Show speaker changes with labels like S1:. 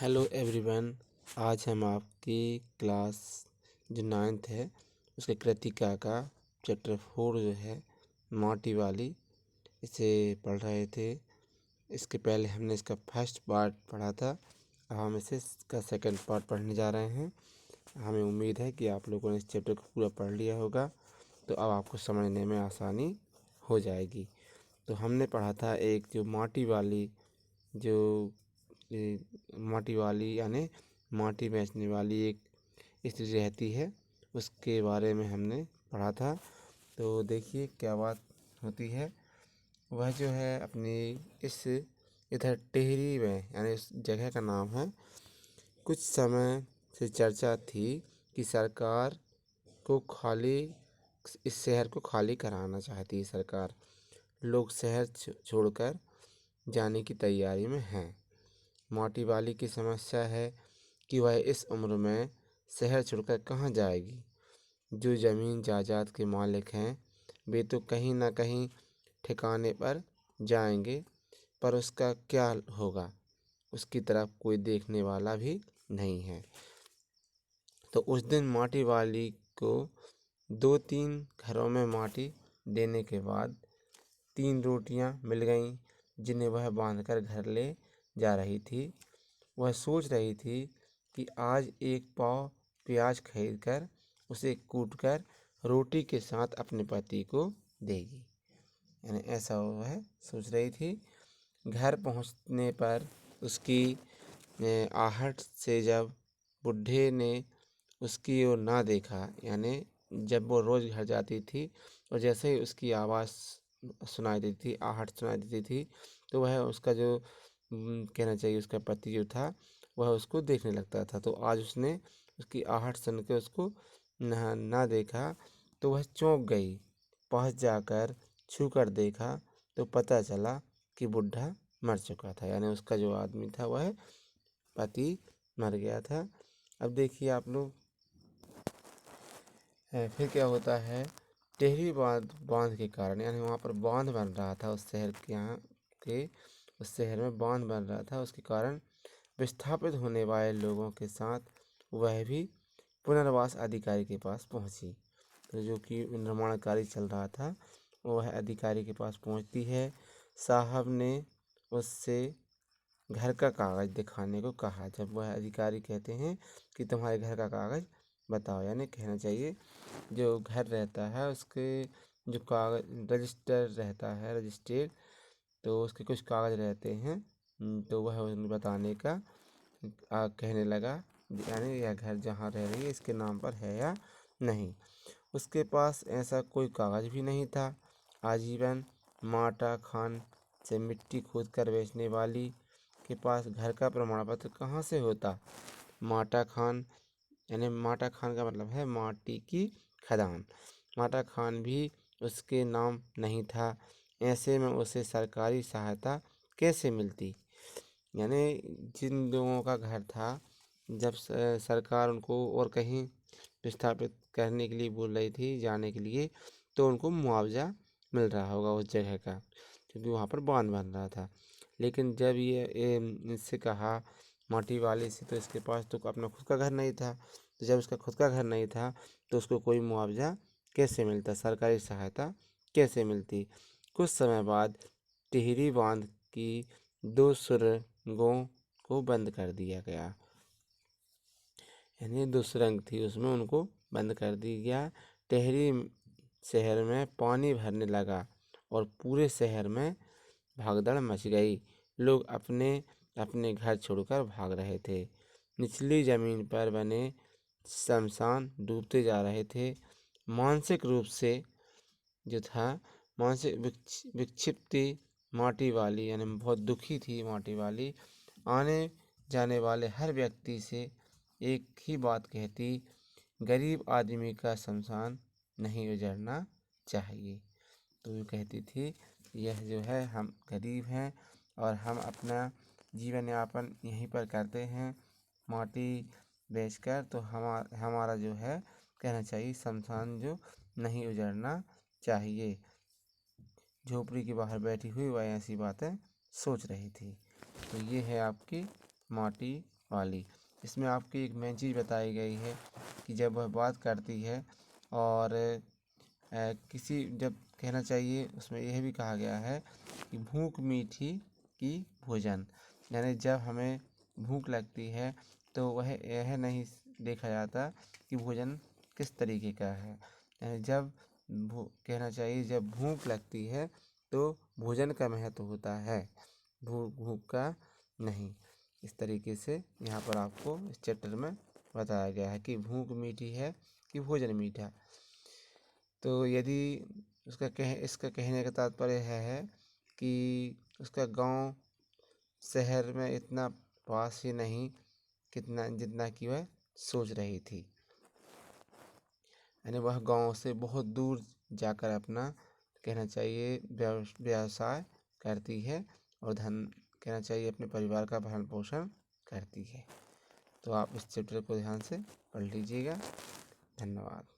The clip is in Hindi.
S1: Hello everyone. आज हम आपकी क्लास जो 9th है उसके कृतिका का चैप्टर 4 जो है माटी वाली इसे पढ़ रहे थे। इसके पहले हमने इसका फर्स्ट पार्ट पढ़ा था। अब हम इसका सेकंड पार्ट पढ़ने जा रहे हैं। हमें उम्मीद है कि आप लोगों ने इस चैप्टर को पूरा पढ़ लिया होगा, तो अब आपको समझने में आसानी हो जाएगी। तो हमने पढ़ा था एक जो माटी वाली यानी माटी बेचने वाली एक स्त्री रहती है, उसके बारे में हमने पढ़ा था। तो देखिए क्या बात होती है। वह जो है अपनी इस इधर टिहरी में यानी इस जगह का नाम है। कुछ समय से चर्चा थी कि सरकार को खाली इस शहर को खाली कराना चाहती है सरकार। लोग शहर छोड़कर जाने की तैयारी में हैं। माटी वाली की समस्या है कि वह इस उम्र में शहर छोड़कर कहाँ जाएगी। जो ज़मीन जायदाद के मालिक हैं वे तो कहीं ना कहीं ठिकाने पर जाएंगे, पर उसका क्या होगा, उसकी तरफ कोई देखने वाला भी नहीं है। तो उस दिन माटी वाली को 2-3 घरों में माटी देने के बाद 3 रोटियां मिल गईं, जिन्हें वह बांधकर घर ले जा रही थी। वह सोच रही थी कि आज एक पाव प्याज खरीदकर उसे कूटकर रोटी के साथ अपने पति को देगी। यानी ऐसा वह सोच रही थी। घर पहुंचने पर उसकी आहट से जब बुढ़े ने उसकी ओर ना देखा, यानी जब वो रोज़ घर जाती थी और जैसे ही उसकी आवाज़ सुनाई देती थी, आहट सुनाई देती थी, तो वह उसका जो कहना चाहिए उसका पति जो था वह उसको देखने लगता था। तो आज उसने उसकी आहट सुन के उसको ना देखा तो वह चौंक गई। पास जाकर छू कर देखा तो पता चला कि बुढ़ा मर चुका था, यानी उसका जो आदमी था वह पति मर गया था। अब देखिए आप लोग, फिर क्या होता है। टेहरी बांध के कारण, यानी वहाँ पर बांध बन रहा था उस शहर के उस शहर में बांध बन रहा था, उसके कारण विस्थापित होने वाले लोगों के साथ वह भी पुनर्वास अधिकारी के पास पहुंची। तो जो कि निर्माण कार्य चल रहा था वह अधिकारी के पास पहुंचती है। साहब ने उससे घर का कागज़ दिखाने को कहा। जब वह अधिकारी कहते हैं कि तुम्हारे घर का कागज़ बताओ, यानी कहना चाहिए जो घर रहता है उसके जो कागज रजिस्टर रहता है, रजिस्ट्रेड, तो उसके कुछ कागज़ रहते हैं। तो वह उन्हें बताने का कहने लगा, यानी यह घर जहाँ रह रही है इसके नाम पर है या नहीं। उसके पास ऐसा कोई कागज़ भी नहीं था। आजीवन माटा खान से मिट्टी खोद कर बेचने वाली के पास घर का प्रमाण पत्र कहाँ से होता। माटा खान यानी माटा खान का मतलब है माटी की खदान। माटा खान भी उसके नाम नहीं था। ऐसे में उसे सरकारी सहायता कैसे मिलती। यानी जिन लोगों का घर था, जब सरकार उनको और कहीं विस्थापित करने के लिए बोल रही थी जाने के लिए, तो उनको मुआवजा मिल रहा होगा उस जगह का, क्योंकि वहाँ पर बांध बन रहा था। लेकिन जब ये इससे कहा माटी वाले से, तो इसके पास तो अपना खुद का घर नहीं था। तो जब उसका खुद का घर नहीं था तो उसको कोई मुआवजा कैसे मिलता, सरकारी सहायता कैसे मिलती। कुछ समय बाद टिहरी बांध की 2 सुरंगों को बंद कर दिया गया, यानी 2 सुरंग थी उसमें उनको बंद कर दिया गया। टिहरी शहर में पानी भरने लगा और पूरे शहर में भागदड़ मच गई। लोग अपने अपने घर छोड़कर भाग रहे थे। निचली जमीन पर बने शमशान डूबते जा रहे थे। मानसिक रूप से जो था, मानसिक विक्षिप्ति माटी वाली, यानी बहुत दुखी थी माटी वाली। आने जाने वाले हर व्यक्ति से एक ही बात कहती, गरीब आदमी का शमशान नहीं उजड़ना चाहिए। तो वो कहती थी यह जो है हम गरीब हैं और हम अपना जीवन यापन यहीं पर करते हैं माटी बेचकर, तो हमारा जो है कहना चाहिए शमशान जो नहीं उजड़ना चाहिए। झोपड़ी के बाहर बैठी हुई वह ऐसी बातें सोच रही थी। तो ये है आपकी माटी वाली। इसमें आपकी एक मेन चीज़ बताई गई है कि जब वह बात करती है और किसी जब कहना चाहिए उसमें यह भी कहा गया है कि भूख मीठी की भोजन, यानी जब हमें भूख लगती है तो वह यह नहीं देखा जाता कि भोजन किस तरीके का है, यानी जब कहना चाहिए जब भूख लगती है तो भोजन का महत्व होता है, भूख का नहीं। इस तरीके से यहाँ पर आपको इस चैप्टर में बताया गया है कि भूख मीठी है कि भोजन मीठा। तो यदि इसका कहने का तात्पर्य है कि उसका गांव शहर में इतना पास ही नहीं जितना कि वह सोच रही थी, यानी वह गांव से बहुत दूर जाकर अपना कहना चाहिए व्यवसाय करती है और कहना चाहिए अपने परिवार का भरण पोषण करती है। तो आप इस चैप्टर को ध्यान से पढ़ लीजिएगा। धन्यवाद।